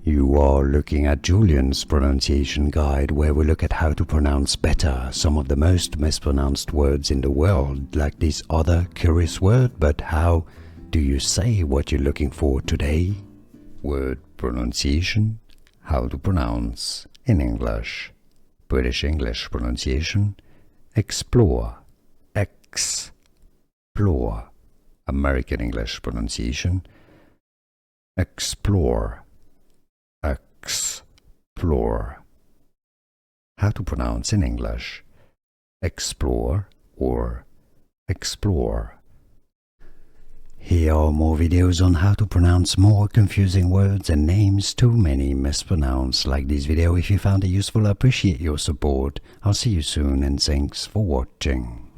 You are looking at Julian's pronunciation guide, where we look at how to pronounce better some of the most mispronounced words in the world, like this other curious word. But how do you say what you're looking for today? Word pronunciation. How to pronounce in English. British English pronunciation. Explore. Explore. American English pronunciation. Explore. Explore. How to pronounce in English. Explore or explore. Here are more videos on how to pronounce more confusing words and names too many mispronounced. Like this video if you found it useful. I appreciate your support. I'll see you soon and thanks for watching.